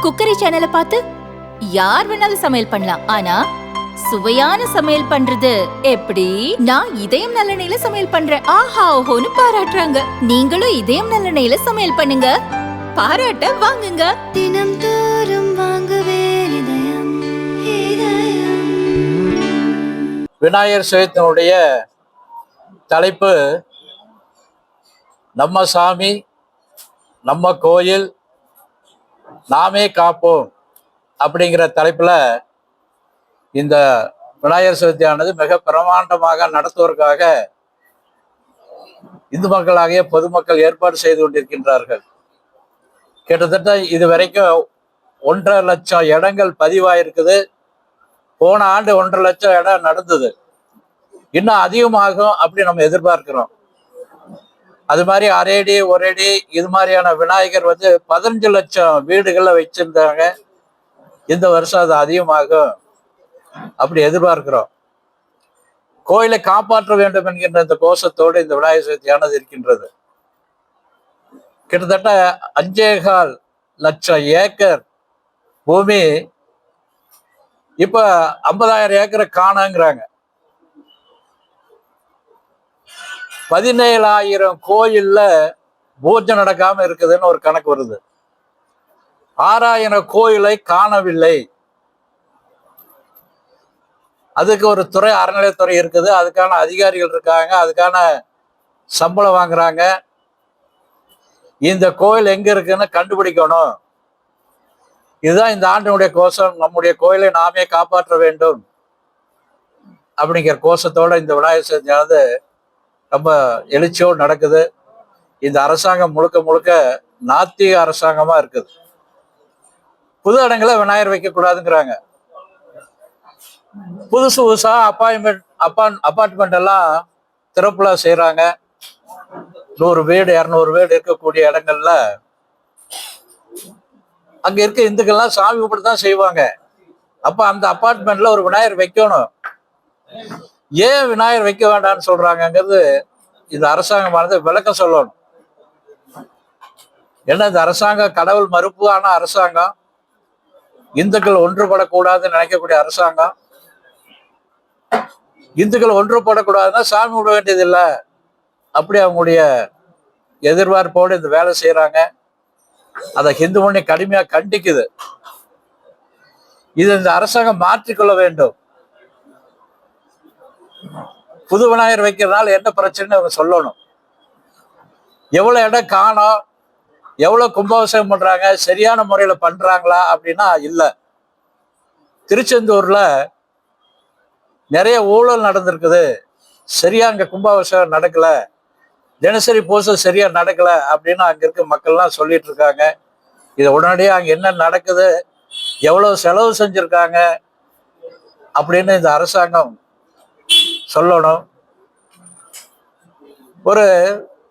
Cookery சேனலை பார்த்து யார் வேணாலும் சமையல் பண்ணலாம். ஆனா சுவையான சமையல் பண்றது எப்படி? நான் இதயம் நல்லெண்ணெயில சமையல் பண்றேன். ஆஹா ஓஹோன்னு பாராட்டுறாங்க. நீங்களும் இதயம் நல்லெண்ணெயில சமையல் பண்ணுங்க, பாராட்ட வாங்குங்க. தினம் தோறும் வாங்குவே இதயம் இதயம். விநாயகர் சதுர்த்தியினுடைய தலைப்பு நம்ம சாமி, நம்ம கோயில், நாமே காப்போம் அப்படிங்கிற தலைப்பில் இந்த விநாயகர் சதுர்த்தியானது மிக பிரமாண்டமாக நடத்துவதற்காக இந்து மக்களாகிய பொதுமக்கள் ஏற்பாடு செய்து கொண்டிருக்கின்றார்கள். கிட்டத்தட்ட இது வரைக்கும் 1.5 லட்சம் இடங்கள் பதிவாயிருக்குது. போன ஆண்டு 1.5 லட்சம் இடம் நடந்தது. இன்னும் அதிகமாகும் அப்படி நம்ம எதிர்பார்க்கிறோம். அது மாதிரி அரேடி ஒரேடி இது மாதிரியான விநாயகர் 15 லட்சம் வீடுகள்ல வச்சிருந்தாங்க. இந்த வருஷம் அது அதிகமாகும் அப்படி எதிர்பார்க்கிறோம். கோயிலை காப்பாற்ற வேண்டும் என்கின்ற இந்த கோஷத்தோடு இந்த விநாயகர் சதுர்த்தியானது இருக்கின்றது. கிட்டத்தட்ட 5.25 லட்சம் ஏக்கர் பூமி இப்ப 50,000 ஏக்கரை காணுங்கிறாங்க. 17,000 கோயில்ல பூஜை நடக்காம இருக்குதுன்னு ஒரு கணக்கு வருது. 6,000 கோயிலை காணவில்லை. அதுக்கு ஒரு துறை, அறநிலையத்துறை இருக்குது. அதுக்கான அதிகாரிகள் இருக்காங்க, அதுக்கான சம்பளம் வாங்குறாங்க. இந்த கோயில் எங்க இருக்குன்னு கண்டுபிடிக்கணும். இதுதான் இந்த ஆண்டினுடைய கோஷம். நம்முடைய கோயிலை நாமே காப்பாற்ற வேண்டும் அப்படிங்கிற கோஷத்தோட இந்த விநாயகர் சதுர்த்தியானது ரொம்ப எழுச்சியோடு நடக்குது. இந்த அரசாங்கம் முழுக்க முழுக்க நாத்திக அரசாங்கமா இருக்குது. புது இடங்களை விநாயகர் வைக்கக்கூடாதுங்கிறாங்க. புதுசு புதுசா அப்பார்ட்மெண்ட் எல்லாம் திறப்புல செய்யறாங்க. 100 வீடு 200 வீடு இருக்கக்கூடிய இடங்கள்ல அங்க இருக்க இந்துக்கள்லாம் சாமி கும்பிட்டு தான் செய்வாங்க. அப்ப அந்த அப்பார்ட்மெண்ட்ல ஒரு விநாயகர் வைக்கணும். ஏன் விநாயகர் வைக்க வேண்டாம்னு சொல்றாங்கிறது இந்த அரசாங்கமானது விளக்கம் சொல்லணும். ஏன்னா இந்த அரசாங்கம் கடவுள் மறுப்பான அரசாங்கம், இந்துக்கள் ஒன்றுபடக்கூடாதுன்னு நினைக்கக்கூடிய அரசாங்கம். இந்துக்கள் ஒன்றுபடக்கூடாதுன்னா சாமி விட வேண்டியது இல்லை அப்படி அவங்களுடைய எதிர்பார்ப்போடு இந்த வேலை செய்யறாங்க. அதை ஹிந்து மொழி கடுமையா கண்டிக்குது. இது இந்த அரசாங்கம் மாற்றிக்கொள்ள வேண்டும். புது விநாயகர் வைக்கிறதுனால என்ன பிரச்சனை அவங்க சொல்லணும். எவ்வளவு இடம் காணோம், எவ்வளவு கும்பாபிஷேகம் பண்றாங்க, சரியான முறையில பண்றாங்களா அப்படின்னா இல்லை. திருச்செந்தூர்ல நிறைய ஊழல் நடந்திருக்குது. சரியா அங்க கும்பாபிஷேகம் நடக்கல, தினசரி பூசை சரியா நடக்கல அப்படின்னு அங்க இருக்க மக்கள்லாம் சொல்லிட்டு இருக்காங்க. இதை உடனடியாக அங்க என்ன நடக்குது, எவ்வளவு செலவு செஞ்சிருக்காங்க அப்படின்னு இந்த அரசாங்கம் சொல்லணும். ஒரு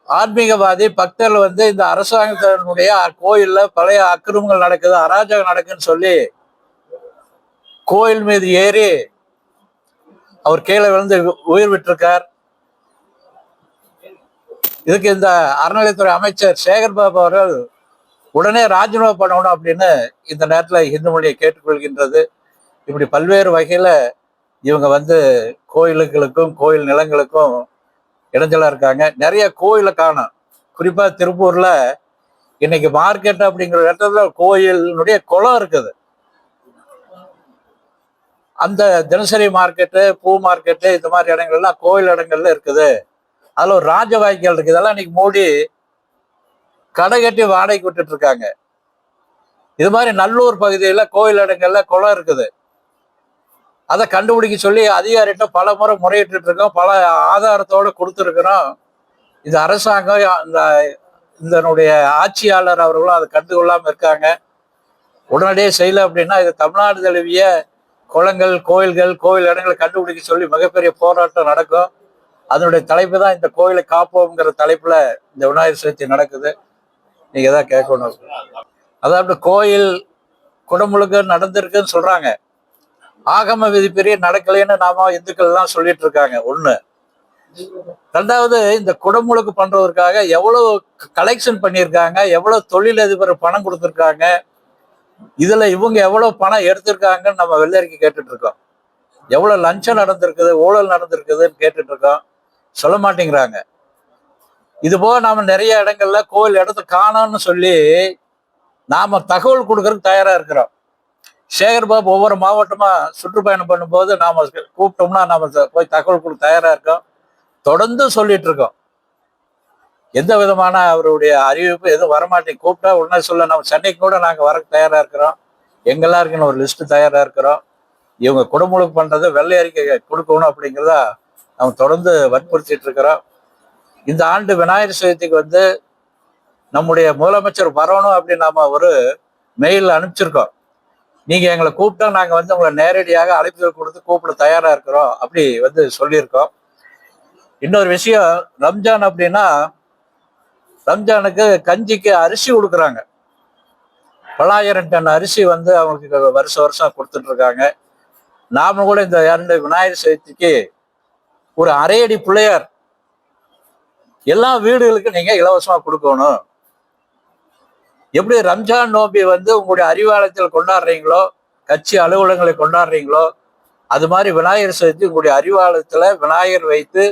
ஆன்மீகவாதி பக்தர்கள் இந்த அரசாங்கத்தினுடைய கோயில்ல பழைய அக்கிரமங்கள் நடக்குது, அராஜகம் நடக்குன்னு சொல்லி கோயில் மீது ஏறி அவர் கீழே விழுந்து உயிர் விட்டிருக்கார். இதுக்கு இந்த அறநிலையத்துறை அமைச்சர் சேகர் பாபு அவர்கள் உடனே ராஜினாமா பண்ணணும் அப்படின்னு இந்த நேரத்தில் இந்து மொழியை கேட்டுக்கொள்கின்றது. இப்படி பல்வேறு வகையில இவங்க கோயில்களுக்கும் கோயில் நிலங்களுக்கும் இடைஞ்சலா இருக்காங்க. நிறைய கோயிலை காணும். குறிப்பா திருப்பூர்ல இன்னைக்கு மார்க்கெட் அப்படிங்கிற இடத்துல கோயிலினுடைய குளம் இருக்குது. அந்த தினசரி மார்க்கெட்டு, பூ மார்க்கெட்டு, இந்த மாதிரி இடங்கள்லாம் கோயில் இடங்கள்ல இருக்குது. அதுல ஒரு ராஜ வாய்க்கால் இருக்குது. இதெல்லாம் இன்னைக்கு மூடி கடை கட்டி வாடகைக்கு விட்டுட்டு இருக்காங்க. இது மாதிரி நல்லூர் பகுதியில கோயில் இடங்கள்ல குளம் இருக்குது. அதை கண்டுபிடிக்க சொல்லி அதிகாரிகிட்ட பல முறை முறையிட்டு இருக்கோம், பல ஆதாரத்தோடு கொடுத்துருக்கிறோம். இந்த அரசாங்கம் இதனுடைய ஆட்சியாளர் அவர்களும் அதை கண்டுகொள்ளாம இருக்காங்க. உடனடியே செய்யல அப்படின்னா இது தமிழ்நாடு தழுவிய குளங்கள், கோயில்கள், கோயில் இடங்களை கண்டுபிடிக்க சொல்லி மிகப்பெரிய போராட்டம் நடக்கும். அதனுடைய தலைப்பு தான் இந்த கோயிலை காப்போம்ங்கிற தலைப்புல இந்த விநாயகர் சதுர்த்தி நடக்குது. நீங்க எதாவது கேட்கணும். அதாவது கோயில் குடமுழுக்க நடந்திருக்குன்னு சொல்றாங்க. ஆகம விதிப்பெரிய நடக்கலைன்னு நாம இந்துக்கள் எல்லாம் சொல்லிட்டு இருக்காங்க. ஒண்ணு. ரெண்டாவது, இந்த குடமுழுக்கு பண்றதற்காக எவ்வளவு கலெக்ஷன் பண்ணியிருக்காங்க, எவ்வளவு தொழிலதிபர் பணம் கொடுத்துருக்காங்க, இதுல இவங்க எவ்வளவு பணம் எடுத்திருக்காங்கன்னு நம்ம வெள்ளரிக்கை கேட்டுட்டு இருக்கோம். எவ்வளவு லஞ்சம் நடந்திருக்குது, ஊழல் நடந்திருக்குதுன்னு கேட்டுட்டு இருக்கோம். சொல்ல மாட்டேங்கிறாங்க. இது போக நாம நிறைய இடங்கள்ல கோவில் இடத்த காணோம்னு சொல்லி நாம தகவல் கொடுக்கறதுக்கு தயாரா இருக்கிறோம். சேகர் பாபு ஒவ்வொரு மாவட்டமா சுற்றுப்பயணம் பண்ணும்போது நாம கூப்பிட்டோம்னா நாம போய் தகவல் கொடுக்க தயாரா இருக்கோம். தொடர்ந்து சொல்லிட்டு இருக்கோம். எந்த விதமான அவருடைய அறிவிப்பு எதுவும் வரமாட்டேங்க. கூப்பிட்டா உடனே சொல்ல நம்ம சென்னைக்கு கூட நாங்க வர தயாரா இருக்கிறோம். எங்கெல்லாம் இருக்குன்னு ஒரு லிஸ்ட் தயாரா இருக்கிறோம். இவங்க குடமுழுக்கு பண்றதை வெள்ளை அறிக்கை கொடுக்கணும் அப்படிங்கிறத நம்ம தொடர்ந்து வற்புறுத்திட்டு இருக்கிறோம். இந்த ஆண்டு விநாயகர் சதுர்த்திக்கு வந்து நம்முடைய முதலமைச்சர் வரணும் அப்படின்னு நாம ஒரு மெயில் அனுப்பிச்சிருக்கோம். நீங்க எங்களை கூப்பிட்டா நாங்க வந்து உங்களை நேரடியாக அழைப்புதல் கொடுத்து கூப்பிட தயாரா இருக்கிறோம் அப்படி வந்து சொல்லியிருக்கோம். இன்னொரு விஷயம், ரம்ஜான் அப்படின்னா ரம்ஜானுக்கு கஞ்சிக்கு அரிசி கொடுக்குறாங்க. 900 டன் அரிசி வந்து அவங்களுக்கு வருஷம் கொடுத்துட்டு இருக்காங்க. நாம கூட இந்த விநாயகர் சதுர்த்திக்கு ஒரு அரையடி பிள்ளையார் எல்லா வீடுகளுக்கும் நீங்க இலவசமா கொடுக்கணும். எப்படி ரம்ஜான் நோம்பி வந்து உங்களுடைய அறிவாலயத்தில் கொண்டாடுறீங்களோ, கட்சி அலுவலகங்களை கொண்டாடுறீங்களோ, அது மாதிரி விநாயகர் சதுர்த்தி உங்களுடைய அறிவாலயத்துல விநாயகர் வைத்து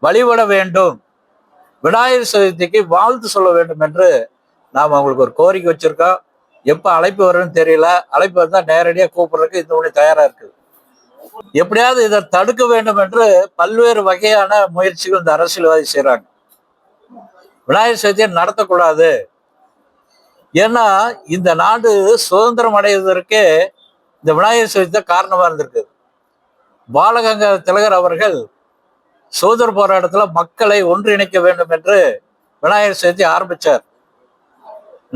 வழிபட வேண்டும், விநாயகர் சதுர்த்திக்கு வாழ்த்து சொல்ல வேண்டும் என்று நாம் அவங்களுக்கு ஒரு கோரிக்கை வச்சிருக்கோம். எப்ப அழைப்பு வரும்னு தெரியல. அழைப்பு வந்தா நேரடியா கூப்பிடுறதுக்கு இந்த மணி தயாரா இருக்குது. எப்படியாவது இதை தடுக்க வேண்டும் என்று பல்வேறு வகையான முயற்சிகள் இந்த அரசியல்வாதி செய்யறாங்க. விநாயகர் சதுர்த்தியை நடத்தக்கூடாது. ஏன்னா இந்த நாடு சுதந்திரம் அடைவதற்கே இந்த விநாயகர் சதுர்த்தி தான் காரணமா இருந்திருக்கு. பாலகங்காதர திலகர் அவர்கள் சுதந்திர போராட்டத்துல மக்களை ஒன்றிணைக்க வேண்டும் என்று விநாயகர் சதுர்த்தி ஆரம்பிச்சார்.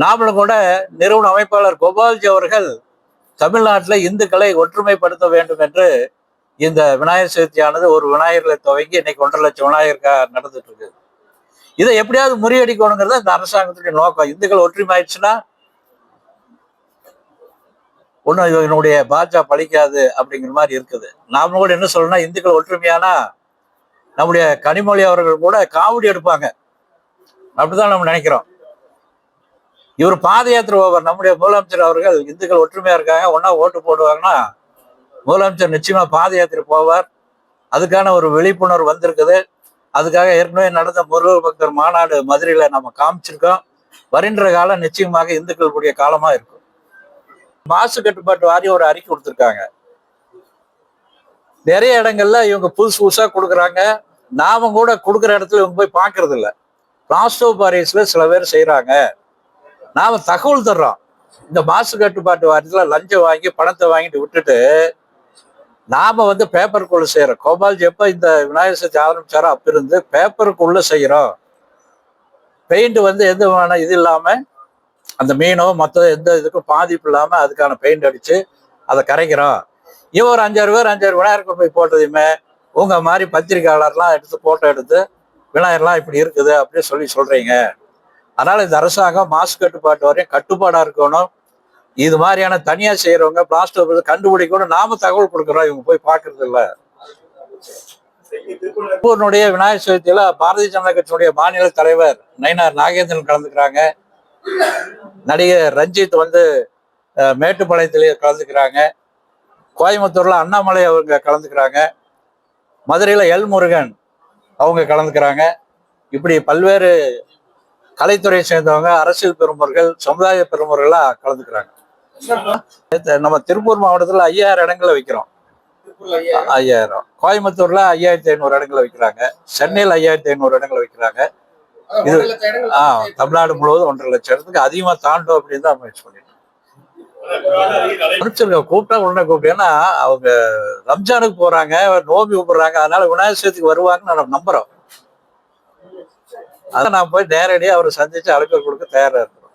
நாமளும் கூட நிறுவன அமைப்பாளர் கோபால்ஜி அவர்கள் தமிழ்நாட்டில் இந்துக்களை ஒற்றுமைப்படுத்த வேண்டும் என்று இந்த விநாயகர் சதுர்த்தியானது ஒரு விநாயகர்களை துவங்கி இன்னைக்கு 1.5 லட்சம் விநாயகர் நடந்துட்டு இருக்கு. இதை எப்படியாவது முறியடிக்கணுங்கிறத இந்த அரசாங்கத்துடைய நோக்கம். இந்துக்கள் ஒற்றுமை ஆயிடுச்சுன்னா ஒன்றும் இதனுடைய பாஜக பழிக்காது அப்படிங்கிற மாதிரி இருக்குது. நாம கூட என்ன சொல்லணும்னா, இந்துக்கள் ஒற்றுமையானா நம்முடைய கனிமொழி அவர்கள் கூட காவடி எடுப்பாங்க அப்படிதான் நம்ம நினைக்கிறோம். இவர் பாத யாத்திரை போவார். நம்முடைய முதலமைச்சர் அவர்கள் இந்துக்கள் ஒற்றுமையா இருக்காங்க, ஒன்னா ஓட்டு போடுவாங்கன்னா முதலமைச்சர் நிச்சயமா பாத யாத்திரை போவார். அதுக்கான ஒரு விழிப்புணர்வு வந்திருக்குது. அதுக்காக ஏற்கனவே நடந்த முருக பக்தர் மாநாடு மதுரையில நம்ம காமிச்சிருக்கோம். வருகின்ற காலம் நிச்சயமாக இந்துக்களுடைய காலமா இருக்கும். மாசு கட்டுப்பாட்டு வாரியம் ஒரு அறிக்கை கொடுத்துருக்காங்க. நிறைய இடங்கள்ல இவங்க புதுசு புதுசா கொடுக்குறாங்க. நாம கூட கொடுக்குற இடத்துல இவங்க போய் பார்க்கறது இல்லை. பிளாஸ்டோ பாரிஸ்ல சில பேர் செய்யறாங்க. நாம தகவல் தர்றோம். இந்த மாசு கட்டுப்பாட்டு வாரியத்துல லஞ்சம் வாங்கி பணத்தை வாங்கிட்டு விட்டுட்டு நாம வந்து பேப்பருக்குள்ள செய்யறோம். கோபால்ஜி எப்ப இந்த விநாயகர் சதுர்த்தி ஆரம்பிச்சாரோ அப்ப இருந்து பேப்பருக்குள்ள செய்யறோம். பெயிண்ட் வந்து எந்த இது இல்லாம அந்த மீனோ மற்ற எந்த இதுக்கும் பாதிப்பு இல்லாம அதுக்கான பெயிண்ட் அடிச்சு அதை கரைக்கிறோம். இவன் ஒரு 5-6 பேர் விநாயகர் போய் போட்டதுமே உங்க மாதிரி பத்திரிகையாளர்லாம் எடுத்து போட்டோ எடுத்து விநாயகர்லாம் இப்படி இருக்குது அப்படின்னு சொல்றீங்க. அதனால இந்த அரசாங்கம் மாசு கட்டுப்பாட்டு வரையும் கட்டுப்பாடா இருக்கணும். இது மாதிரியான தனியா செய்யறவங்க பிளாஸ்டர் கண்டுபிடிக்கணும். நாம தகவல் கொடுக்குறோம், இவங்க போய் பாக்குறது இல்ல. திருப்பூர்னுடைய விநாயகர் சதுர்த்தியில பாரதிய ஜனதா கட்சியினுடைய மாநில தலைவர் நயினார் நாகேந்திரன் கலந்துக்கிறாங்க. நடிகர் ரஞ்சித் வந்து மேட்டுப்பாளையத்திலே கலந்துக்கிறாங்க. கோயம்புத்தூர்ல அண்ணாமலை அவங்க கலந்துக்கிறாங்க. மதுரையில எல் முருகன் அவங்க கலந்துக்கிறாங்க. இப்படி பல்வேறு கலைத்துறையை சேர்ந்தவங்க, அரசியல் பெருமர்கள், சமுதாய பெருமர்களா கலந்துக்கிறாங்க. நம்ம திருப்பூர் மாவட்டத்துல 5000 இடங்களை வைக்கிறோம். 5000. கோயம்புத்தூர்ல 5500 இடங்களை வைக்கிறாங்க. சென்னையில் 5500 இடங்களை வைக்கிறாங்க. இது தமிழ்நாடு முழுவதும் 1.5 லட்சம் இடத்துக்கு அதிகமா தாண்டும் அப்படின்னு தான் முயற்சி பண்ணிட்டு அனுப்பிச்சிருக்க. கூப்பிட்டா உடனே கூப்பிட்டு, ஏன்னா அவங்க ரம்ஜானுக்கு போறாங்க, நோம்பி கூப்பிடுறாங்க, அதனால விநாயகர் சதுர்த்திக்கு வருவாங்கன்னு நம்ம நம்புறோம். அதை நான் போய் நேரடியாக அவரை சந்திச்சு அழைப்பு கொடுக்க தயாரா இருக்கிறோம்.